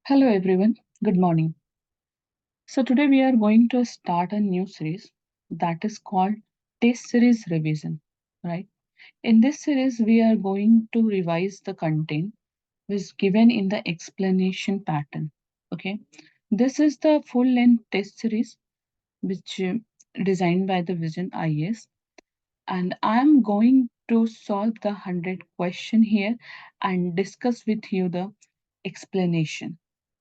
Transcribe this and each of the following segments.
Hello everyone, good morning. So today we are going to start a new series that is called Test Series Revision, right? In this series we are going to revise the content which is given in the explanation pattern. Okay, this is the full length test series which designed by the Vision IAS, and I am going to solve the 100 question here and discuss with you the explanation.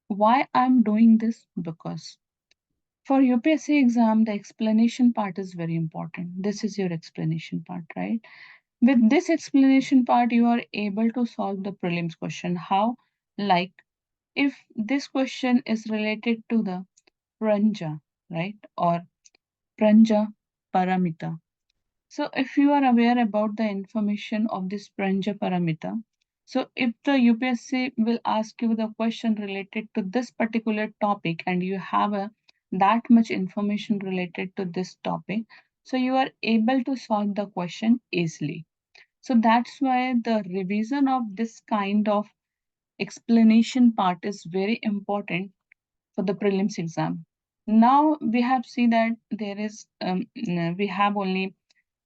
Why I'm doing this? Because for UPSC exam, the explanation part is very important. This is your explanation part, right? With this explanation part, you are able to solve the prelims question. How? Like if this question is related to the pranja, right? Or pranja paramita. So if you are aware about the information of this pranja paramita, so if the UPSC will ask you the question related to this particular topic and you have that much information related to this topic, so you are able to solve the question easily. So that's why the revision of this kind of explanation part is very important for the prelims exam. Now we have seen that there is we have only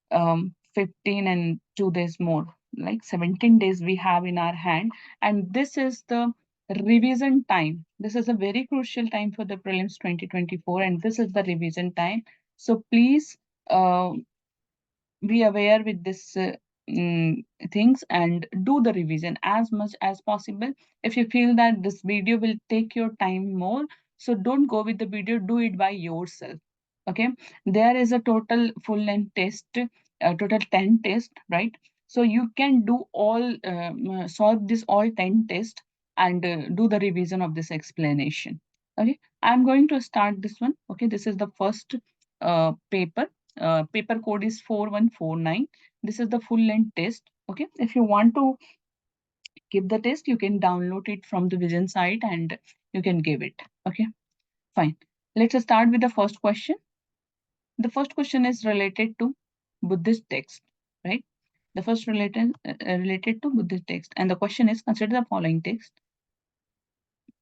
15 and 2 days more, like 17 days we have in our hand, and this is the revision time. This is a very crucial time for the prelims 2024, and this is the revision time. So please uh, be aware with this things and do the revision as much as possible. If you feel that this video will take your time more, so don't go with the video, do it by yourself. Okay, there is a total full length test, total 10 test, right? So you can do all solve this all 10 test and do the revision of this explanation. Okay, I'm going to start this one. Okay, this is the first paper. Paper code is 4149. This is the full length test. Okay, if you want to give the test, you can download it from the Vision site and you can give it. Okay, fine. Let's start with the first question. The first question is related to Buddhist text, right? The first related to Buddhist text, and the question is, consider the following text: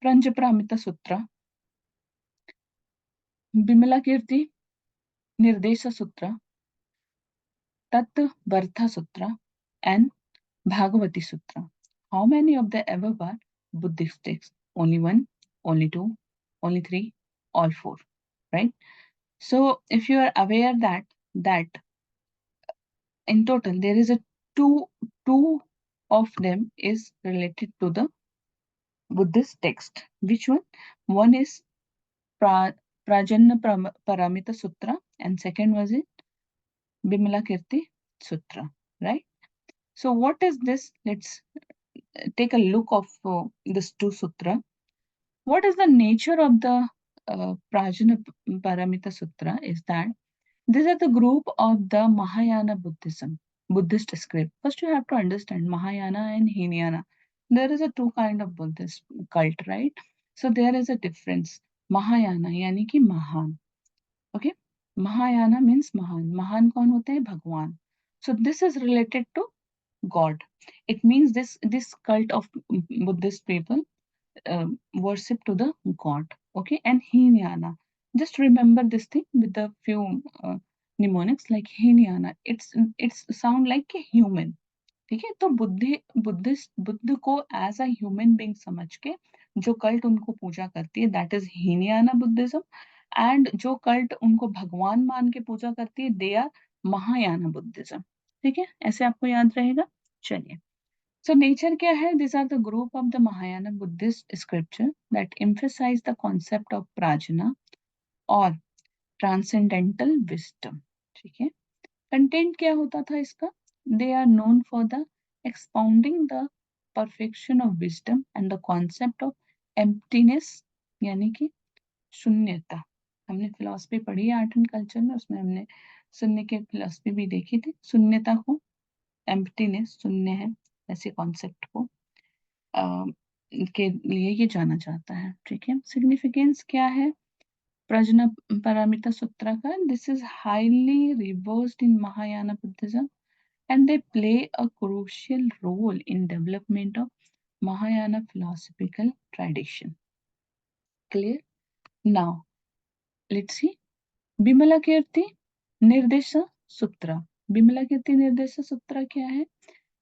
Pranjapramita Sutra, Bimala Kirti Nirdesha Sutra, Tat Vartha Sutra, and Bhagavati Sutra. How many of the above are Buddhist texts? Only one, only two, only three, all four, right? So if you are aware that in total there is a two of them is related to the Buddhist text. Which one? One is Prajanna Paramita Sutra, and second was it Bimala Kirti Sutra, right? So what is this? Let's take a look of this two sutra. What is the nature of the Prajna Paramita Sutra is that these are the group of the Mahayana Buddhism, Buddhist script. First, you have to understand Mahayana and Hinayana. There is a two kind of Buddhist cult, right? So there is a difference. Mahayana, yani ki Mahan. Okay, Mahayana means Mahan. Mahan कौन होते हैं? भगवान. So this is related to God. It means this cult of Buddhist people worship to the god. Okay, and Hinayana. Just remember this thing with the few mnemonics like Hinayana. It's sound like a human. ठीक है, तो बुद्ध को as a human being समझ के जो cult उनको पूजा करती है दैट इज हीनियाना बुद्धिज्म, एंड जो कल्ट उनको भगवान मान के पूजा करती है दे आर महायाना बुद्धिज्म। ठीक है, ऐसे आपको याद रहेगा। चलिए, so nature क्या है? These are the group of the Mahayana Buddhist scripture that emphasize the concept of prajna or transcendental wisdom. ठीक है, कंटेंट क्या होता था इसका? They are known for the expounding the perfection of wisdom and the concept of emptiness, यानी कि शून्यता। हमने फिलॉसफी पढ़ी है आर्ट एंड कल्चर में, उसमें हमने शून्य की फिलॉसफी भी देखी थी। शून्यता को एम्प्टीनेस, शून्य है ऐसे कॉन्सेप्ट को के लिए ये जाना जाता है। ठीक है, सिग्निफिकेंस क्या है प्रज्ञा पारामिता सूत्र का? This is highly reversed in Mahayana Buddhism and they play a crucial role in development of Mahayana philosophical tradition. Clear? Now, let's see. Bimala Kirti Nirdesha Sutra. Bimala Kirti Nirdesha Sutra क्या है?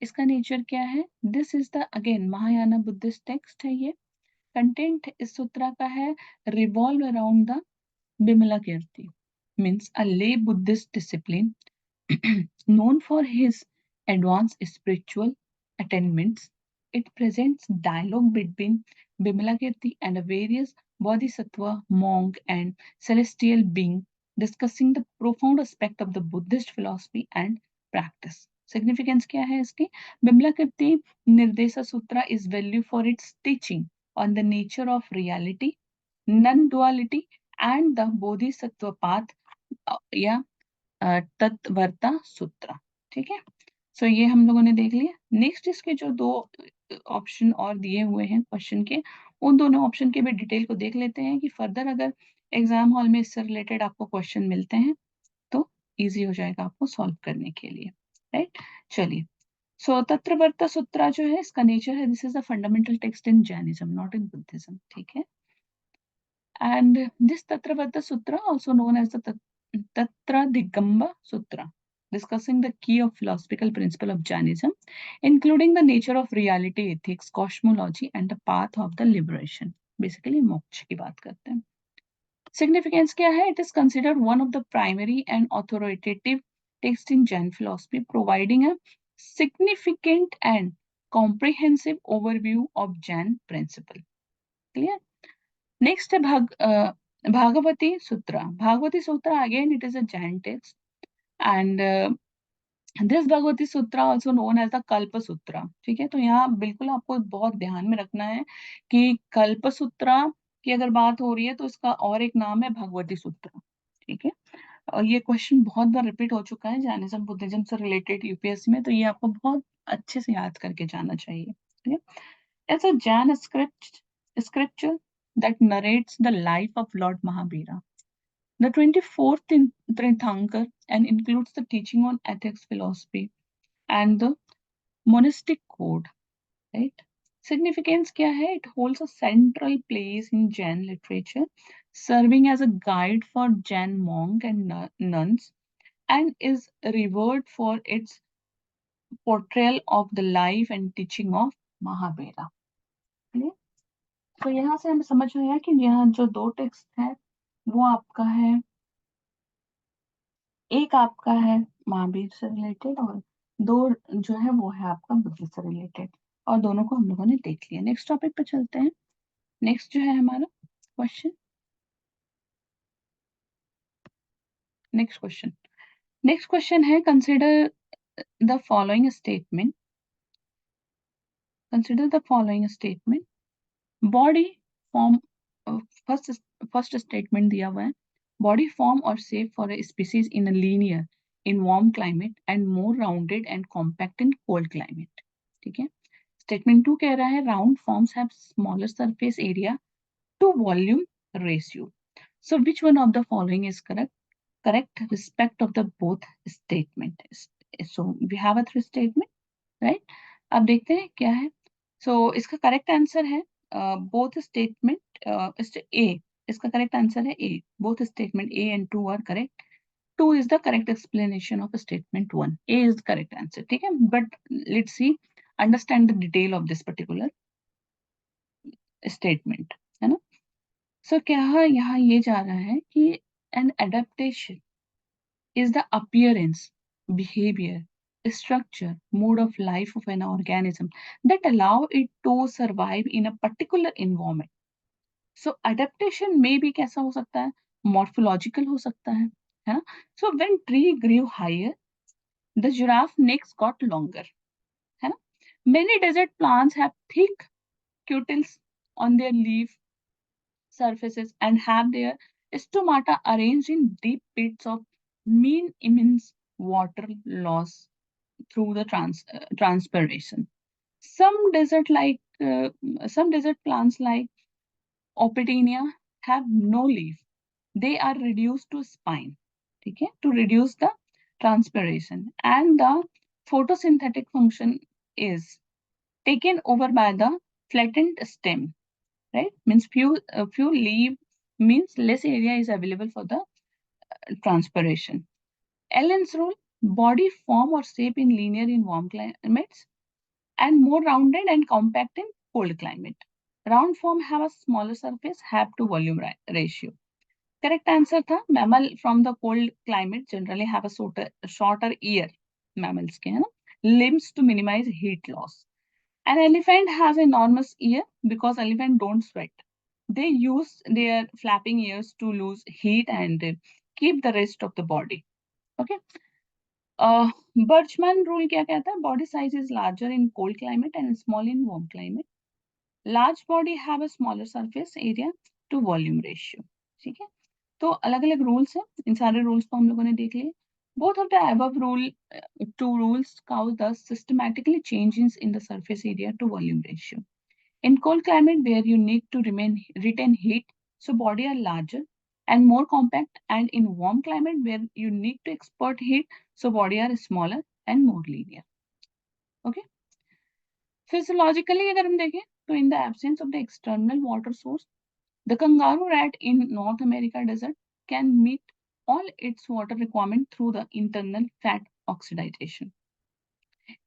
इसका nature क्या है? This is the again Mahayana Buddhist text है ये. Content इस सूत्रा का है revolve around the Vimalakirti, means a lay Buddhist discipline known for his advanced spiritual attainments. It presents dialogue between Bimalakirti and a various bodhisattva, monk, and celestial being discussing the profound aspect of the Buddhist philosophy and practice. Significance क्या है इसकी? Bimalakirti Nirdesa Sutra is value for its teaching on the nature of reality, non-duality, and the bodhisattva path या तत्वर्ता सूत्र. ठीक है, सो ये हम लोगों ने देख लिया. नेक्स्ट इसके जो दो ऑप्शन और दिए हुए हैं क्वेश्चन के, उन दोनों ऑप्शन के भी डिटेल को देख लेते हैं कि फर्दर अगर एग्जाम हॉल में इससे रिलेटेड आपको क्वेश्चन मिलते हैं तो इजी हो जाएगा आपको सॉल्व करने के लिए. राइट, चलिए. सो तत्वर्ता सूत्र जो है इसका नेचर है, this is a fundamental text in Jainism, not in Buddhism. ठीक है, and this Tattravata Sutra, also known as the Tatradigamba Sutra, discussing the key of philosophical principle of Jainism, including the nature of reality, ethics, cosmology, and the path of the liberation. Basically, मोक्ष की बात करते हैं. Significance क्या है? It is considered one of the primary and authoritative texts in Jain philosophy, providing a significant and comprehensive overview of Jain principle. Clear? Next है Bhagavati Sutra. Bhagavati Sutra, again it is a Jain text, and this Bhagavati Sutra also known as the Kalpa Sutra. ठीक है, तो यहाँ बिल्कुल आपको बहुत ध्यान में रखना है कि कल्प सूत्रा की अगर बात हो रही है तो इसका और एक नाम है भगवती सूत्र. ठीक है, और ये क्वेश्चन बहुत बार रिपीट हो चुका है जैनिज्म बुद्धिज्म से रिलेटेड यूपीएससी में, तो ये आपको बहुत अच्छे से याद करके जाना चाहिए. ठीक है, it's a Jain scripture that narrates the life of Lord Mahavira, the 24th Tirthankar, and includes the teaching on ethics, philosophy, and the monastic code. Right? Significance क्या है? It holds a central place in Jain literature, serving as a guide for Jain monk and nuns, and is revered for its portrayal of the life and teaching of Mahavira. Clear? तो यहाँ से हमें समझ में आया कि यहाँ जो दो टेक्स्ट है वो आपका है, एक आपका है महावीर से रिलेटेड और दो जो है वो है आपका बुद्ध से रिलेटेड, और दोनों को हम लोगों ने देख लिया. नेक्स्ट टॉपिक पे चलते हैं. नेक्स्ट जो है हमारा क्वेश्चन, नेक्स्ट क्वेश्चन है consider the following statement. Body form, first statement दिया हुआ है, बॉडी फॉर्म और shape for a species in a linear in warm climate and more rounded and compact in cold climate. ठीक है, statement 2 कह रहा है round forms have smaller surface area to volume ratio. So which one of the following is correct respect of the both statement. So we have a three statement, right? अब देखते हैं क्या है. So इसका correct answer है both statement A. इसका correct answer है A. Both statement A and two are correct. 2 is the correct explanation of statement 1. A is the correct answer. ठीक है, but let's see, understand the detail of this particular statement, है ना. So क्या यहाँ ये जा रहा है कि an adaptation is the appearance, behavior, structure, mode of life of an organism that allow it to survive in a particular environment. So adaptation में भी कैसा हो सकता है? Morphological हो सकता है ना. So when tree grew higher, the giraffe necks got longer, है ना. Many desert plants have thick cuticles on their leaf surfaces and have their stomata arranged in deep pits of mean immense water loss through the transpiration. Some desert plants like Opetinia have no leaf. They are reduced to spine, okay, to reduce the transpiration, and the photosynthetic function is taken over by the flattened stem. right? Means few leave means less area is available for the transpiration. Allen's rule: body form or shape in linear in warm climates and more rounded and compact in cold climate. Round form have a smaller surface, have to volume ratio. Correct answer था mammal from the cold climate generally have a shorter ear, mammals के है ना, limbs to minimize heat loss. An elephant has enormous ear because elephant don't sweat. They use their flapping ears to lose heat and keep the rest of the body. Okay. Birchman rule क्या कहता है? Body size is larger in cold climate and small in warm climate. Large body have a smaller surface area to volume ratio. ठीक है, तो अलग अलग rules हैं, इन सारे रूल्स को हम लोगों ने देख लिए. Both of the above two rules cause the systematically changes in the surface area to volume ratio. In cold climate where you need to retain heat, so body are larger and more compact, and in warm climate where you need to export heat, so body are smaller and more linear. Okay. Physiologically अगर हम देखें तो in the absence of the external water source, the kangaroo rat in North America desert can meet all its water requirement through the internal fat oxidation.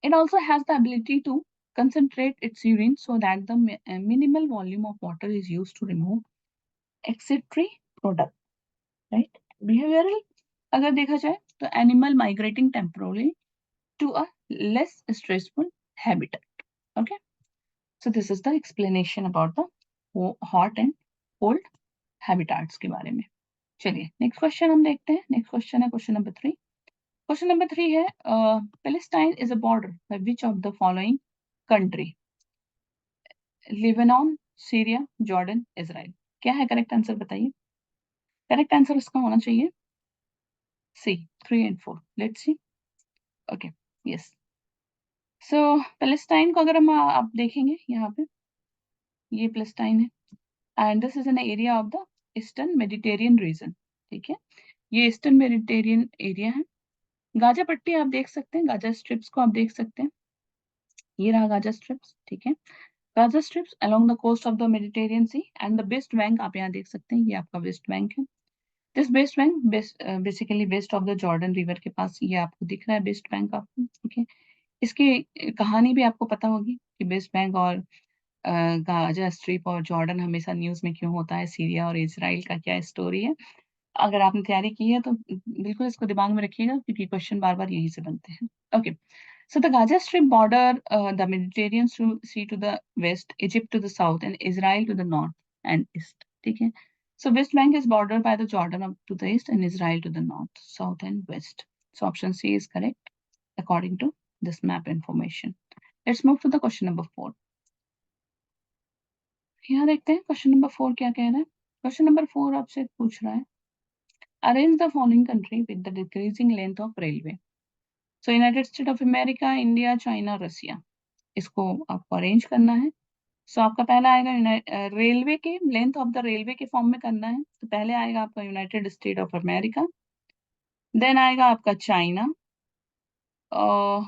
It also has the ability to concentrate its urine so that the minimal volume of water is used to remove excretory product. Right? Behavioral अगर देखा जाए तो animal migrating temporarily to a less stressful habitat. Okay. So this is the explanation about the hot and cold habitats के बारे में. चलिए next question हम देखते हैं. नेक्स्ट क्वेश्चन है क्वेश्चन नंबर 3. क्वेश्चन नंबर 3 है Palestine is a border by which of the following country? Lebanon, Syria, Jordan, Israel. क्या है करेक्ट आंसर बताइए. करेक्ट आंसर इसका होना चाहिए सी 3 and 4. Let's see. Okay yes. So Palestine को अगर हम आप देखेंगे यहाँ पे ये पैलेस्टाइन है and this is an area of the eastern Mediterranean reason. ठीक है, ये ईस्टर्न मेडिटेरियन एरिया है. गाजा पट्टी आप देख सकते हैं, गाजा स्ट्रिप्स को आप देख सकते हैं. ये रहा गाजा स्ट्रिप्स. ठीक है, Gaza strips along the coast of the Mediterranean sea and the West Bank आप यहाँ देख सकते हैं. ये आपका वेस्ट बैंक है. This West Bank basically west of the Jordan river के पास ये आपको दिख रहा है वेस्ट बैंक आपको. ठीक है, इसकी कहानी भी आपको पता होगी कि वेस्ट बैंक और गाजा स्ट्रिप और जॉर्डन हमेशा न्यूज में क्यों होता है. सीरिया और इजराइल का क्या स्टोरी है. अगर आपने तैयारी की है तो बिल्कुल इसको दिमाग में रखिएगा क्योंकि क्वेश्चन बार बार यही से बनते हैं. Okay. So the Gaza Strip border the Mediterranean Sea to the west, Egypt to the south, and Israel to the north and east. ठीक है. So West Bank is bordered by the Jordan up to the east and Israel to the north, south, and west. So option C is correct according to this map information. Let's move to the question number 4. यहाँ देखते हैं question number 4 क्या कह रहा है. Question number 4 आपसे पूछ रहा है arrange the following country with the decreasing length of railway. So United States of America, India, China, Russia. इसको आपको अरेंज करना है. सो आपका पहला आएगा रेलवे के लेंथ ऑफ द रेलवे के फॉर्म में करना है. तो पहले आएगा आपका United State of America, then आएगा आपका चाइना,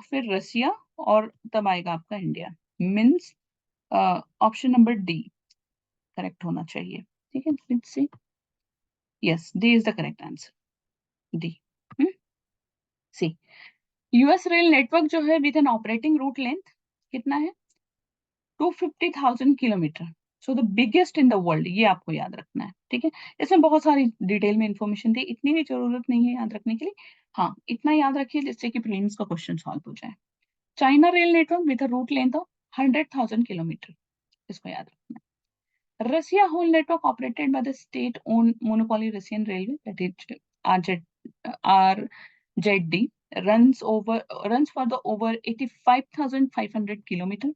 फिर रसिया और तब आएगा आपका India. Means option number D correct होना चाहिए. ठीक है, let's see. Yes, D is the correct answer. D. C. US rail network जो है with an operating route length कितना है? 250,000 kilometre. So the biggest in the world. ये आपको याद रखना है. ठीक है, इसमें बहुत सारी डिटेल में इंफॉर्मेशन थी, इतनी भी जरूरत नहीं है याद रखने के लिए. हाँ, इतना याद रखिए जिससे कि प्रीलिम्स का क्वेश्चन सॉल्व हो जाए. China rail network with a route length of 100,000 kilometre. इसको याद रखना है. Russia whole network operated by the state-owned monopoly Russian Railway, that is RZD, runs for the over 85,500 kilometre.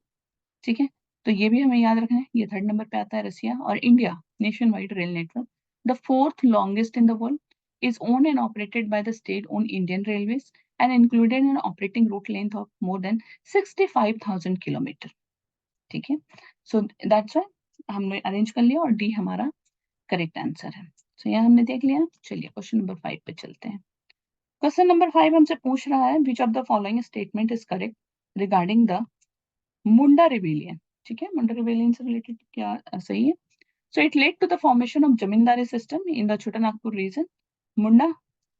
ठीक है, तो ये भी हमें याद रखना है. ये थर्ड नंबर पे आता है रसिया. और India nation wide rail network the fourth longest in the world is owned and operated by the state-owned Indian Railways and included an operating route length of more than 65,000 kilometre. ठीक है, so that's why हमने arrange कर लिया और D हमारा correct answer है. सो यहाँ हमने देख लिया. चलिए क्वेश्चन नंबर 5 पे चलते हैं. क्वेश्चन नंबर 5 हमसे पूछ रहा है which of the following statement is correct regarding the Munda rebellion. ठीक है, मुंडा रिबेलियन से रिलेटेड क्या सही है? So it led to the formation of zamindari system in the छोटा नागपुर region, मुंडा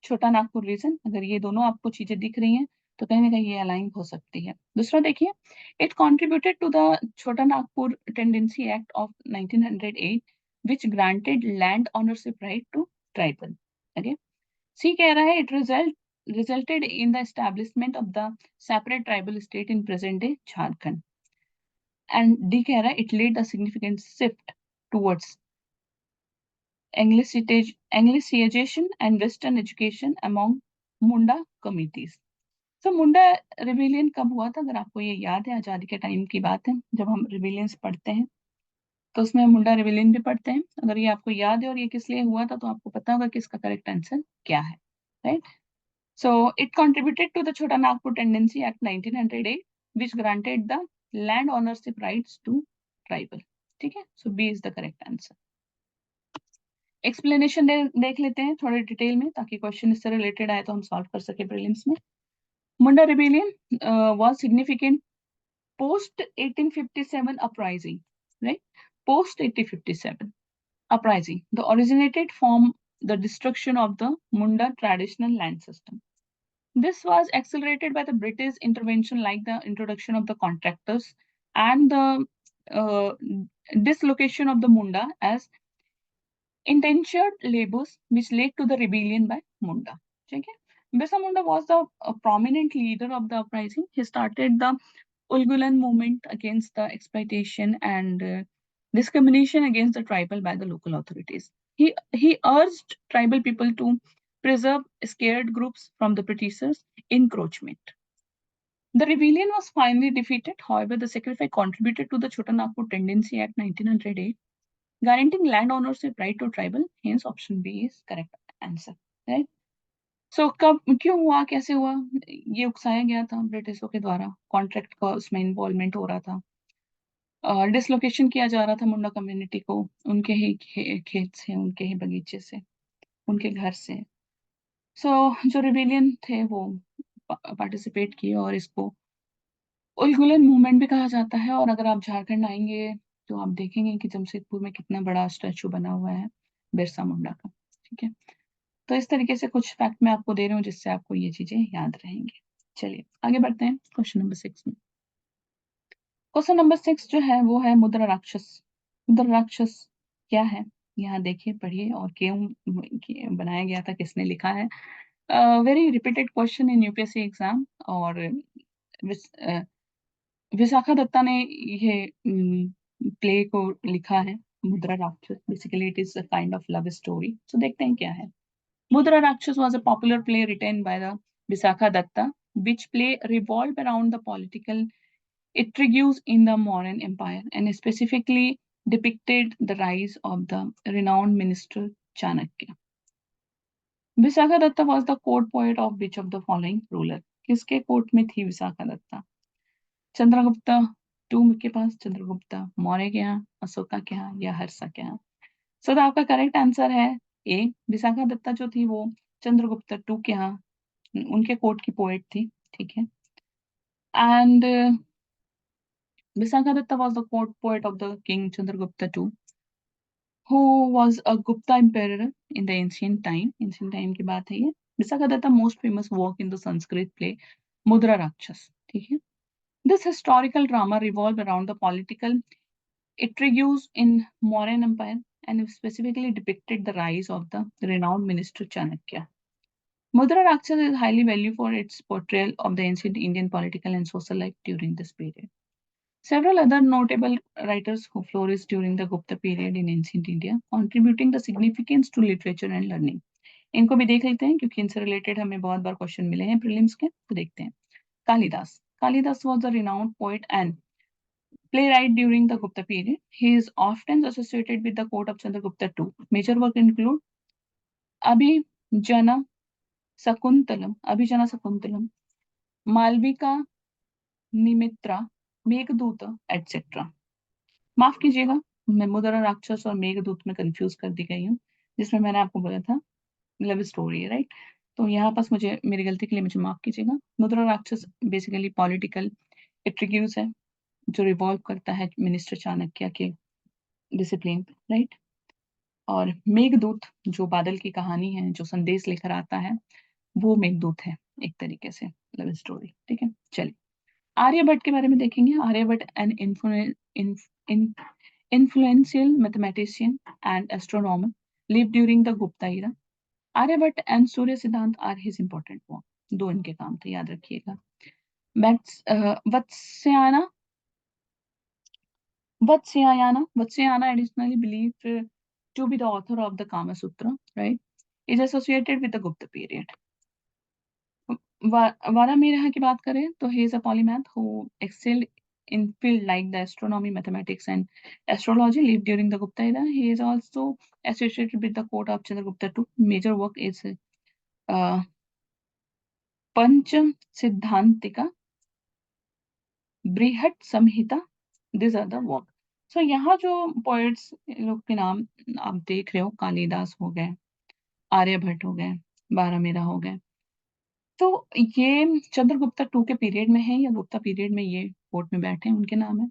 छोटा नागपुर रीजन। अगर ये दोनों आपको चीजें दिख रही हैं तो कहीं ना कहीं ये अलाइन हो सकती है। दूसरा देखिए, it contributed to the Chota Nagpur Tenancy Act of 1908 which granted land ownership right to tribal. Okay, C कह रहा है it resulted in the establishment of the separate tribal state in present day Jharkhand, and D कह रहा है it laid a significant shift towards Anglicization and Western education among Munda communities। तो मुंडा rebellion कब हुआ था? अगर आपको ये याद है, आजादी के टाइम की बात है। जब हम रिबेलियंस पढ़ते हैं तो उसमें मुंडा रिबेलियन भी पढ़ते हैं। अगर ये आपको याद है और ये किस लिए हुआ था तो आपको पता होगा कि इसका करेक्ट आंसर क्या है, right. So it contributed to the Chota Nagpur Tenancy Act 1908 which granted the land ownership rights to tribal। ठीक है, so B is the correct answer. Explanation देख लेते हैं थोड़े डिटेल में, ताकि क्वेश्चन इससे रिलेटेड आए तो हम सॉल्व कर सके प्रीलिम्स में। Munda rebellion was significant post 1857 uprising, right? Post 1857 uprising, the originated from the destruction of the Munda traditional land system. This was accelerated by the British intervention, like the introduction of the contractors and the uh, dislocation of the Munda as indentured labors, which led to the rebellion by Munda. Okay? Birsa Munda was the prominent leader of the uprising. He started the Ulgulan movement against the exploitation and discrimination against the tribal by the local authorities. He urged tribal people to preserve scared groups from the Britishers' encroachment. The rebellion was finally defeated. However, the sacrifice contributed to the Chota Nagpur Tendency Act 1908, guaranteeing land ownership right to tribal. Hence, option B is correct answer. Right? सो कब क्यों हुआ, कैसे हुआ? ये उकसाया गया था ब्रिटिशों के द्वारा, कॉन्ट्रैक्ट का उसमें इन्वॉल्वमेंट हो रहा था, डिसलोकेशन किया जा रहा था मुंडा कम्युनिटी को, उनके ही खेत से, उनके ही बगीचे से, उनके घर से। सो जो रिबेलियन थे वो पार्टिसिपेट किए और इसको उलगुलन मूवमेंट भी कहा जाता है। और अगर आप झारखंड आएंगे तो आप देखेंगे कि जमशेदपुर में कितना बड़ा स्टैचू बना हुआ है बिरसा मुंडा का। ठीक है, तो इस तरीके से कुछ फैक्ट मैं आपको दे रही हूँ जिससे आपको ये चीजें याद रहेंगी। चलिए आगे बढ़ते हैं क्वेश्चन नंबर 6 में। क्वेश्चन नंबर 6 जो है वो है मुद्रा राक्षस। मुद्रा राक्षस क्या है? यहाँ देखिए, पढ़िए, और क्यों बनाया गया था, किसने लिखा है। Very repeated question in UPSC exam. और विशाखा दत्ता ने ये प्ले को लिखा है, Mudra Rakshasa. Basically it is a kind of love story. So देखते हैं क्या है। Mudra Rakshas was a popular play written by the Visakha Datta, which play revolved around the political intrigues in the Mauryan Empire and specifically depicted the rise of the renowned minister Chanakya. Visakha Datta was the court poet of which of the following ruler? किसके court में थी Vishakha Dutta? Chandragupta to के पास, चंद्रगुप्ता मौर्य के यहाँ, अशोका के यहाँ, या हर्षा के यहाँ? सो तो आपका करेक्ट आंसर है ए। विशाखा दत्ता जो थी वो चंद्रगुप्ता टू के यहाँ, उनके कोर्ट की पोएट थी। ठीक है, and Vishakhadatta was the court poet of the king Chandragupta two, who was a Gupta empire in the ancient time. Ancient time की बात है ये। Vishakhadatta most famous work in the Sanskrit play Mudrarakshasa. ठीक है, this historical drama revolve around the political intrigues in Mauryan Empire and specifically depicted the rise of the renowned minister Chanakya. Mudra Rakshas is highly valued for its portrayal of the ancient Indian political and social life during this period. Several other notable writers who flourished during the Gupta period in ancient India, contributing the significance to literature and learning. इनको भी देख लेते हैं क्योंकि इनसे related हमें बहुत बार question मिले हैं प्रीलिम्स के, तो देखते हैं। Kalidas. Kalidas was a renowned poet and playwright during the Gupta period. He is often associated with the court of Chandragupta II. Major work include Abhijana Sakuntalam, Malvika Nimitra, Meghdoot etcetera. माफ कीजिएगा, मैं मुद्रा राक्षस और मेघदूत में कंफ्यूज कर दी गई हूँ, जिसमें मैंने आपको बोला था लव स्टोरी है, राइट। तो यहाँ पास मुझे, मेरी गलती के लिए मुझे माफ कीजिएगा। मुद्रा राक्षस बेसिकली पॉलिटिकल इंट्रिग्यूज है जो रिवॉल्व करता है मिनिस्टर चाणक्य के डिसिप्लिन, राइट। और मेघदूत जो बादल की कहानी है, जो संदेश लेकर आता है, वो मेघदूत है एक तरीके से, लव स्टोरी, ठीक है। चलिए आर्यभट्ट के बारे में देखेंगे। Aryabhatta an influential mathematician and astronomer lived during the Gupta era. Aryabhatta and Surya Siddhant are his important work. दो इनके काम थे, याद रखिएगा। Vatsyayana Vatsyayana additionally believed to be the author of the Kama Sutra, right, is associated with the Gupta period. Varamiraha की बात करें तो he is a polymath who excelled in field like the astronomy, mathematics, and astrology. Lived during the Gupta era. He is also associated with the court of Chandragupta too. Major work is uh, Pancha Siddhantika, Brihat Samhita, this are the work. So यहाँ जो poets लोग के नाम आप देख रहे हो, कालिदास हो गए, आर्यभट्ट हो गए, बारहमेरा हो गए, तो ये चंद्रगुप्ता टू के पीरियड में है या गुप्ता पीरियड में ये कोर्ट में बैठे हैं, उनके नाम है।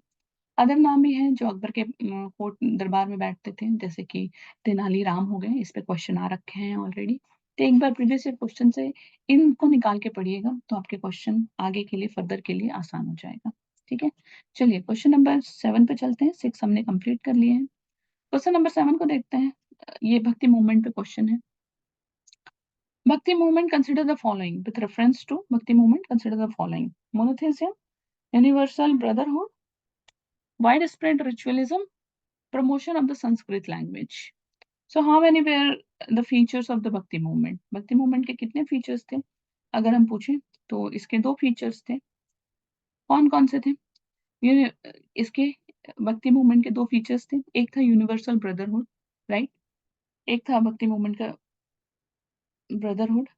अदर नाम भी हैं जो अकबर के कोर्ट दरबार में बैठते थे, जैसे कि तेनाली राम हो गए। इस पे क्वेश्चन आ रखे हैं ऑलरेडी, तो एक बार प्रीवियस ईयर क्वेश्चन से इनको निकाल के पढ़िएगा तो आपके क्वेश्चन आगे के लिए, फर्दर के लिए आसान हो जाएगा, ठीक है। चलिए क्वेश्चन नंबर 7 पे चलते हैं। 6 हमने कंप्लीट कर लिए हैं। क्वेश्चन नंबर 7 को देखते हैं। ये भक्ति मूवमेंट पे क्वेश्चन है। Bhakti movement consider the following with reference to Bhakti movement consider the following: monotheism, universal brotherhood, widespread ritualism, promotion of the Sanskrit language. So how many were the features of the Bhakti movement? Bhakti movement के कितने features थे? अगर हम पूछें तो इसके 2 features थे। कौन कौन से थे? ये इसके भक्ति मूवमेंट के 2 features थे। एक था यूनिवर्सल ब्रदरहुड, राइट, एक था भक्ति मूवमेंट का brotherhood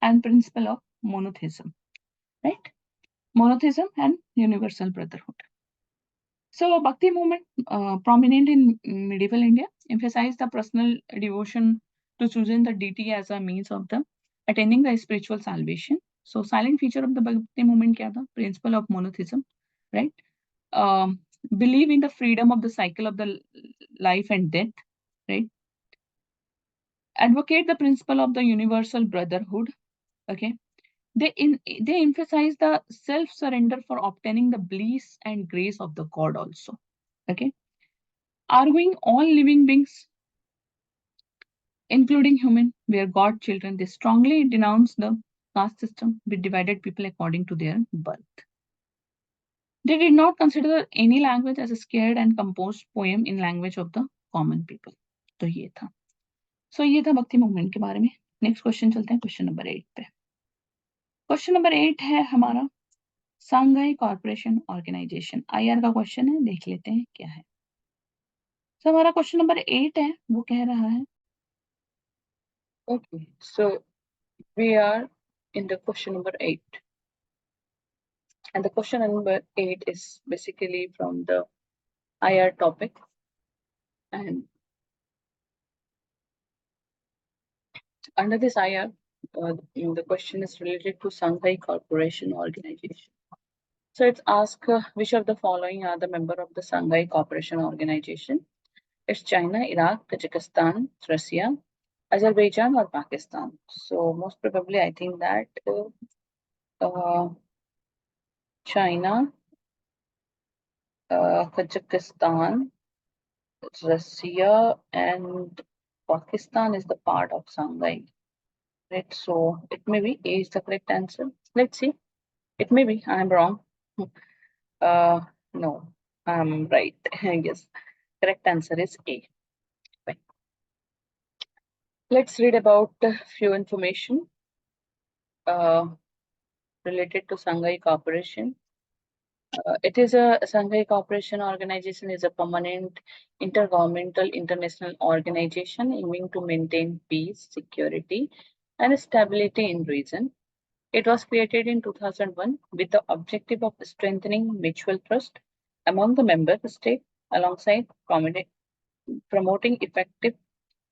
and principle of monotheism, right, monotheism and universal brotherhood. So Bhakti movement, prominent in medieval India, emphasized the personal devotion to choosing the deity as a means of the attaining the spiritual salvation. So silent feature of the Bhakti movement क्या था? Principle of monotheism, right? Um, believe in the freedom of the cycle of the life and death, right? Advocate the principle of the universal brotherhood. Okay, they emphasize the self surrender for obtaining the bliss and grace of the God also. Okay, arguing all living beings, including human, were God children. They strongly denounce the caste system which divided people according to their birth. They did not consider any language as a scared and composed poem in language of the common people. तो ये था। ये था भक्ति movement के बारे में। Next question चलते हैं क्वेश्चन नंबर 8 पे। क्वेश्चन नंबर 8 है हमारा सांघाई कॉर्पोरेशन ऑर्गेनाइजेशन। आईआर का क्वेश्चन है, देख लेते हैं क्या है। तो हमारा क्वेश्चन नंबर 8 है, वो कह रहा है, okay, so we are in the question number 8, and the question number 8 is basically from the IR topic, and under this IR the question is related to Shanghai Corporation Organization. So it's asked which of the following are the member of the Shanghai Corporation Organization? It's China, Iraq, Tajikistan, Russia, Azerbaijan, or Pakistan. So most probably I think that China, Kazakhstan, Russia, and Pakistan is the part of Shanghai. Right, so it may be A is the correct answer. Let's see. It may be I'm wrong. No, I'm right. Yes, correct answer is A. Right. Let's read about a few information related to Shanghai Corporation. It is a Shanghai Cooperation Organization is a permanent intergovernmental international organization aiming to maintain peace, security, and stability in region. It was created in 2001 with the objective of strengthening mutual trust among the member states alongside promoting effective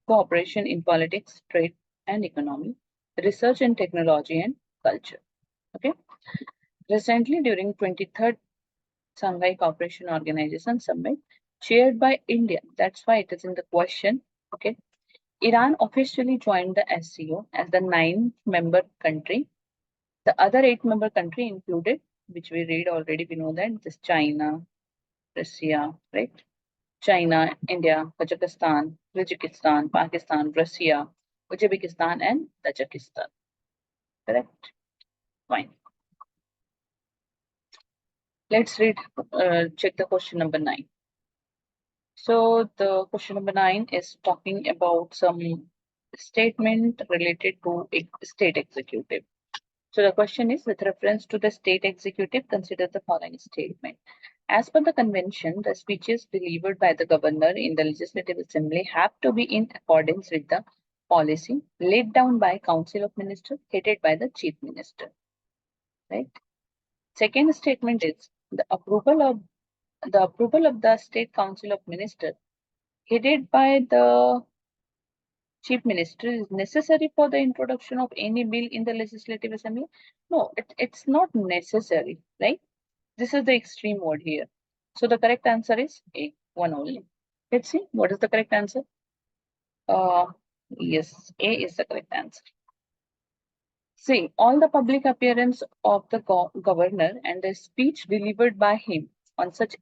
cooperation in politics, trade and economy, research and technology and culture. Okay. Recently, during 23rd Shanghai Cooperation Organization Summit, chaired by India. That's why it is in the question. Okay. Iran officially joined the SCO as the ninth member country. The other eight-member country included, which we read already, we know that this China, Russia, right? China, India, Kazakhstan, Tajikistan, Pakistan, Russia, Uzbekistan, and Tajikistan. Correct? Fine. Let's check the question number 9. So the question number 9 is talking about some statement related to a state executive. So the question is, with reference to the state executive, consider the following statement. As per the convention, the speeches delivered by the governor in the Legislative Assembly have to be in accordance with the policy laid down by Council of Ministers headed by the Chief Minister. Right. Second statement is the approval of the State Council of Ministers headed by the Chief Minister is necessary for the introduction of any bill in the Legislative Assembly? No, it's not necessary, right? This is the extreme word here. So the correct answer is A, one only. Let's see, what is the correct answer? Yes, A is the correct answer. See, all the public appearance of the governor and the speech delivered by him on such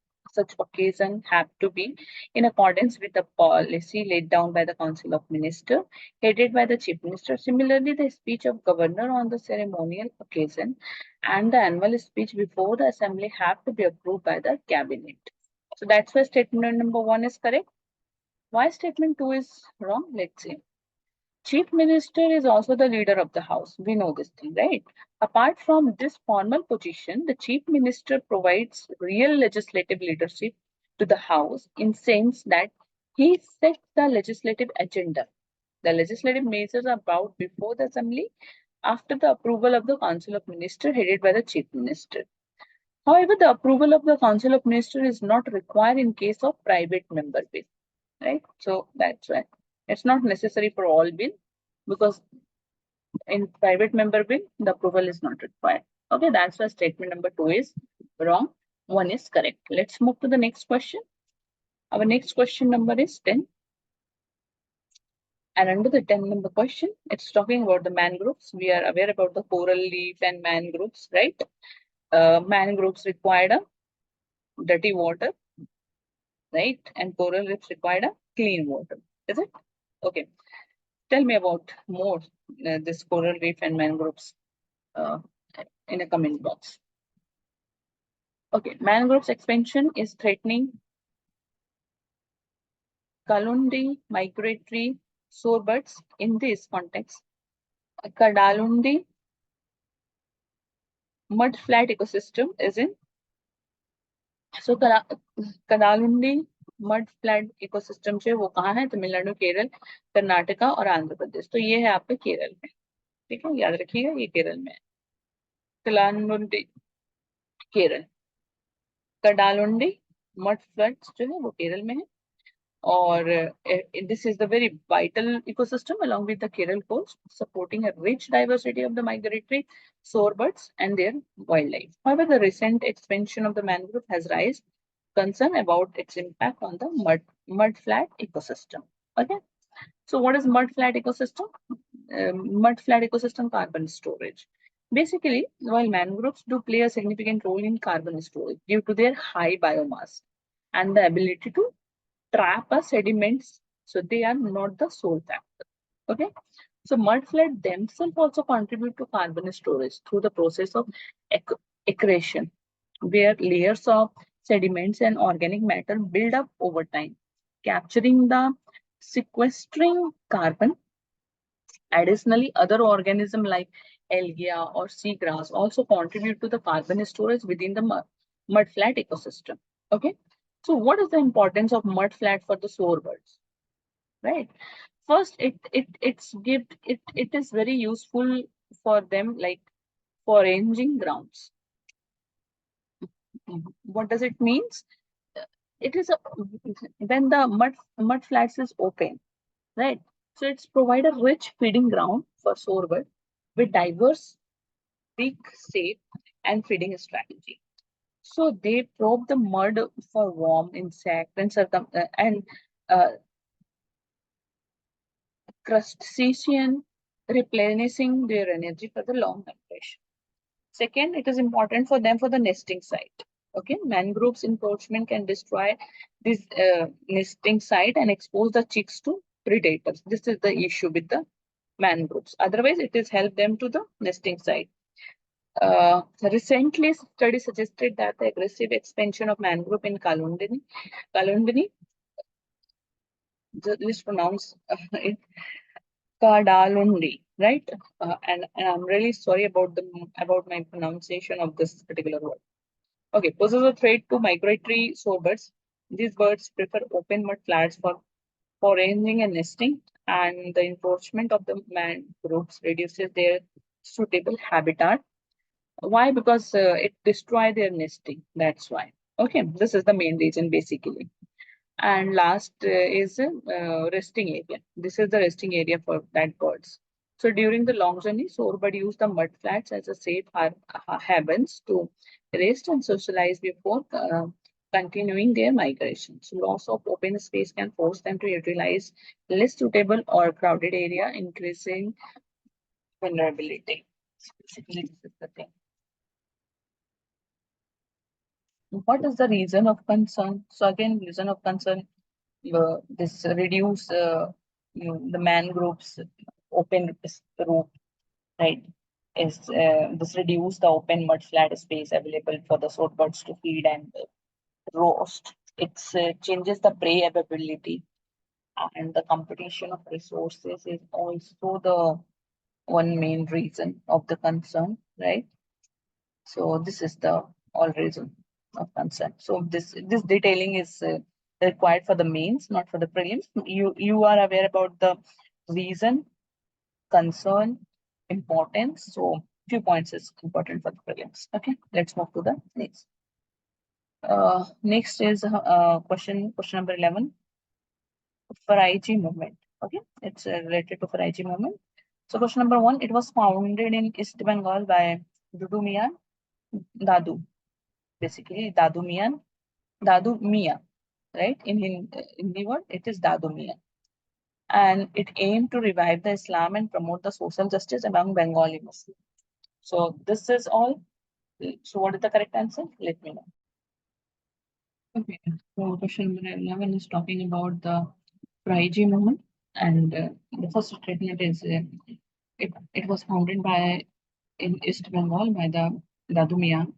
occasion have to be in accordance with the policy laid down by the Council of Ministers, headed by the Chief Minister. Similarly, the speech of governor on the ceremonial occasion and the annual speech before the assembly have to be approved by the cabinet. So that's why statement number 1 is correct. Why statement 2 is wrong? Let's see. Chief Minister is also the leader of the House. We know this thing, right? Apart from this formal position, the Chief Minister provides real legislative leadership to the House in sense that he sets the legislative agenda. The legislative measures are brought before the Assembly after the approval of the Council of Ministers headed by the Chief Minister. However, the approval of the Council of Ministers is not required in case of private member bill, right? So that's why it's not necessary for all bill, because in private member bill, the approval is not required. Okay, that's why statement number 2 is wrong. 1 is correct. Let's move to the next question. Our next question number is 10. And under the 10 number question, it's talking about the mangroves. We are aware about the coral reef and mangroves, right? Mangroves required a dirty water, right? And coral reefs required a clean water. Is it? Okay. Tell me about more this coral reef and mangroves in a comment box. Okay, mangroves expansion is threatening Kalundi migratory shorebirds. In this context, Kadalundi mudflat ecosystem is in. So Kadalundi mudflat ecosystem जो है वो कहाँ है? तमिलनाडु, केरल, कर्नाटका और आंध्र प्रदेश. तो ये है आपके केरल में. ठीक है, याद रखिएगा ये केरल में है. कलानुंडी केरल, कडालुंडी मडफ्लड्स जो है वो केरल में है. Or this is the very vital ecosystem along with the Kerala coast, supporting a rich diversity of the migratory shorebirds and their wildlife. However, the recent expansion of the mangrove has raised concern about its impact on the mudflat ecosystem. Okay, so what is mudflat ecosystem? Mudflat ecosystem carbon storage. Basically, while mangroves do play a significant role in carbon storage due to their high biomass and the ability to trap sediments, so they are not the sole factor. Okay, so mudflat themselves also contribute to carbon storage through the process of accretion, where layers of sediments and organic matter build up over time, capturing the sequestering carbon. Additionally, other organisms like algae or seagrass also contribute to the carbon storage within the mudflat ecosystem. Okay, so what is the importance of mudflat for the shorebirds? Right. First, it is very useful for them, like foraging grounds. What does it means? It is when the mud flats is open, right? So it's provide a rich feeding ground for shorebird with diverse beak shape and feeding strategy. So they probe the mud for worm, insect, and uh, crustacean, replenishing their energy for the long migration. Second, it is important for them for the nesting site. Okay, mangroves encroachment can destroy this nesting site and expose the chicks to predators. This is the issue with the mangroves. Otherwise, it is help them to the nesting site. Recently, study suggested that the aggressive expansion of mangrove in Kalundini, just pronounce it Kadalundi, right? And I'm really sorry about my pronunciation of this particular word. Okay, poses a threat to migratory shorebirds. These birds prefer open mud flats for foraging and nesting, and the encroachment of the mangroves reduces their suitable habitat. Why? Because it destroy their nesting. That's why. Okay, this is the main reason basically. And last is resting area. This is the resting area for that birds. So during the long journey, shorebird use the mud flats as a safe havens to rest and socialize before continuing their migration. So loss of open space can force them to utilize less suitable or crowded area, increasing vulnerability. So basically, this is the thing. What is the reason of concern? So again, reason of concern, this reduce the mangroves open root, right? Is this reduce the open mud flat space available for the birds to feed and roast. It changes the prey availability, and the competition of resources is also the one main reason of the concern, right? So this is the all reason of concern. So this detailing is required for the mains, not for the prelims. You are aware about the reason, concern, importance. So few points is important for the prelims. Okay, let's move to the next. Next is question number 11. Faraiji movement. Okay, it's related to Faraiji movement. So question number 1. It was founded in East Bengal by Dudu Mian Dadu. Basically, Dadu Mia, right? In Hindi word, it is Dadu Mia. And it aimed to revive the Islam and promote the social justice among Bengali Muslims. So this is all. So what is the correct answer? Let me know. Okay, so question number 11 is talking about the Raiji movement. And the first statement is it was founded by in East Bengal by the Dadu Mian,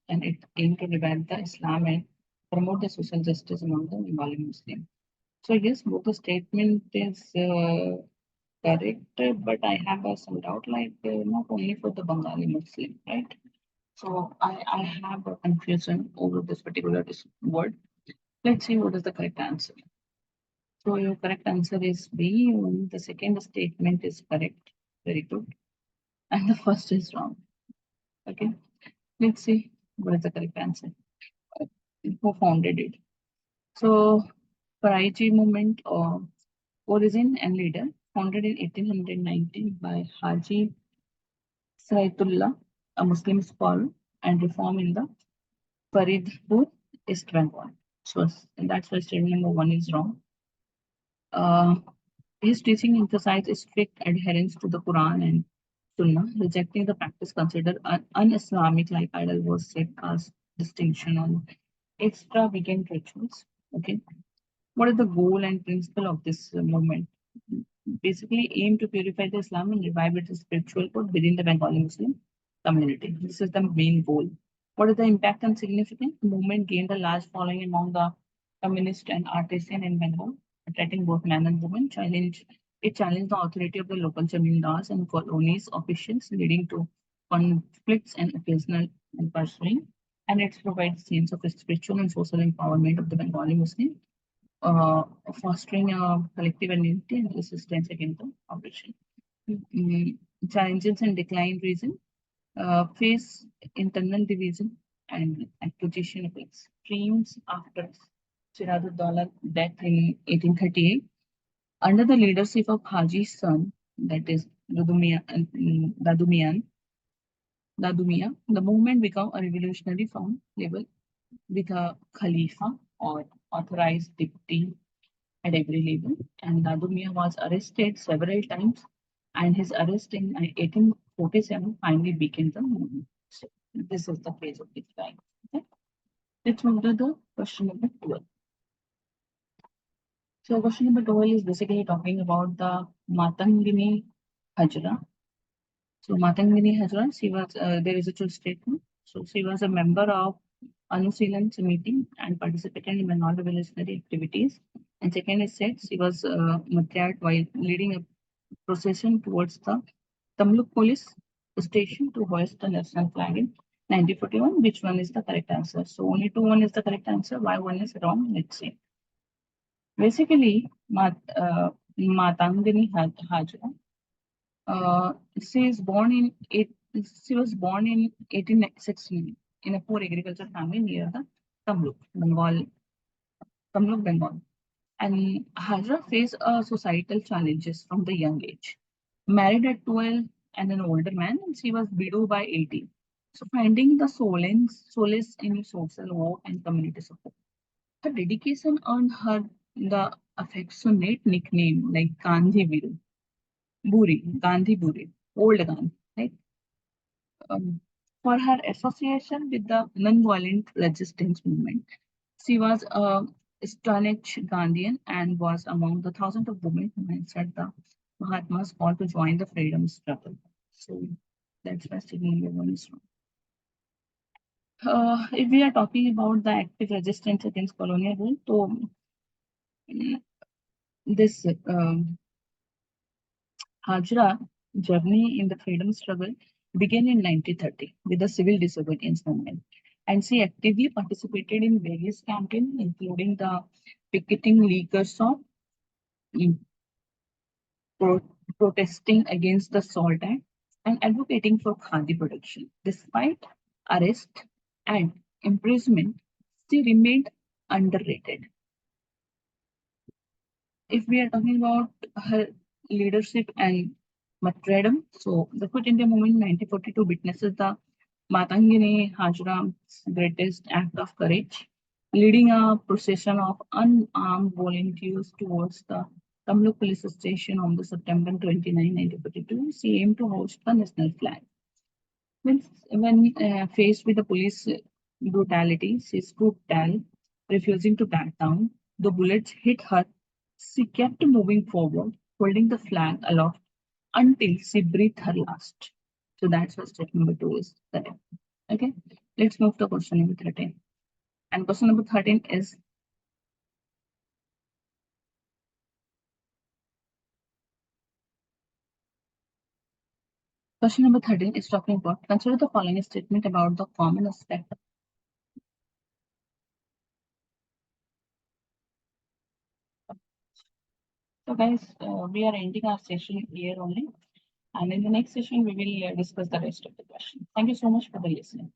and it aimed to revive the Islam and promote the social justice among the Bengali Muslims. So yes, both the statement is correct, but I have some doubt, like not only for the Bengali Muslim, right? So I have a confusion over this particular word. Let's see what is the correct answer. So your correct answer is B. The second statement is correct. Very good. And the first is wrong. Okay. Let's see what is the correct answer. Who founded it? So Paraiji movement origin and leader founded in 1819 by Haji Saitullah, a Muslim scholar, and reform in the Faridpur, East Bengal. So that's why statement number 1 is wrong. Uh, his teaching emphasized strict adherence to the Quran and Sunnah, rejecting the practice considered un-Islamic, like idol worship, caste distinction, and extravagant rituals. Okay, what is the goal and principle of this movement? Basically, aim to purify the Islam and revive its spiritual code within the Bengali Muslim community. This is the main goal. What is the impact and significance? The movement gained a large following among the communist and artisan in Bengal, attracting both men and women. It challenged the authority of the local zamindars and colonies officials, leading to conflicts and occasional pursuing. And it provides sense of spiritual and social empowerment of the Bengali Muslim, uh, fostering a collective unity and resistance against the oppression. Mm, Challenges and decline reason face internal division and acquisition of extremes after Sirajuddaulah death in 1838. Under the leadership of Haji's son, that is Dadumian, Dadumia, the movement became a revolutionary from level with a Khalifa or authorized deputy at every level. And Dadumia was arrested several times, and his arrest in 1847 finally began the movement. So this is the phase of this guy. Okay? Let's move to the question number 12. So question number 12 is basically talking about the Matangini Hajra. So Matangini Hajra, she was there is a true statement. So she was a member of Anusilan meeting and participated in non-revolutionary activities. And second is said she was martyred while leading a procession towards the Tamluk police station to hoist the national flag in 1941. Which one is the correct answer? So only one is the correct answer. Why one is wrong? Let's see. Basically, Matangini Hajra, she is born in eight. She was born in 1816 in a poor agriculture family near the Tamluk, Bengal. And Hajra faced societal challenges from the young age. Married at 12 and an older man, and she was widowed by 18. So finding the solace in social work and community support. Her dedication earned her the affectionate nickname like Gandhi Viru, Gandhi Buri, old Gandhi, right? For her association with the non-violent resistance movement. She was a staunch Gandhian and was among the thousands of women who answered the Mahatma's call to join the freedom struggle. So that's why statement number one is wrong. If we are talking about the active resistance against colonial rule, so this Hajra journey in the freedom struggle began in 1930 with the civil disobedience movement, and she actively participated in various campaigns, including the picketing liquor shop, in pro- protesting against the Salt Act, and advocating for khadi production. Despite arrest and imprisonment, she remained underrated. If we are talking about her leadership and martyrdom, so the Quit India movement in 1942 witnesses the Matangini Hajram's greatest act of courage, leading a procession of unarmed volunteers towards the Tamluk police station on the September 29, 1942. She aimed to hoist the national flag. When faced with the police brutality, she stood tall, refusing to back down. The bullets hit her. She kept moving forward, holding the flag aloft until she breathed her last. So that's what step number two is correct. Okay, let's move to question number 13. And question number 13 is talking about consider the following statement about the common aspect. So guys, we are ending our session here only. And in the next session, we will discuss the rest of the question. Thank you so much for the listening.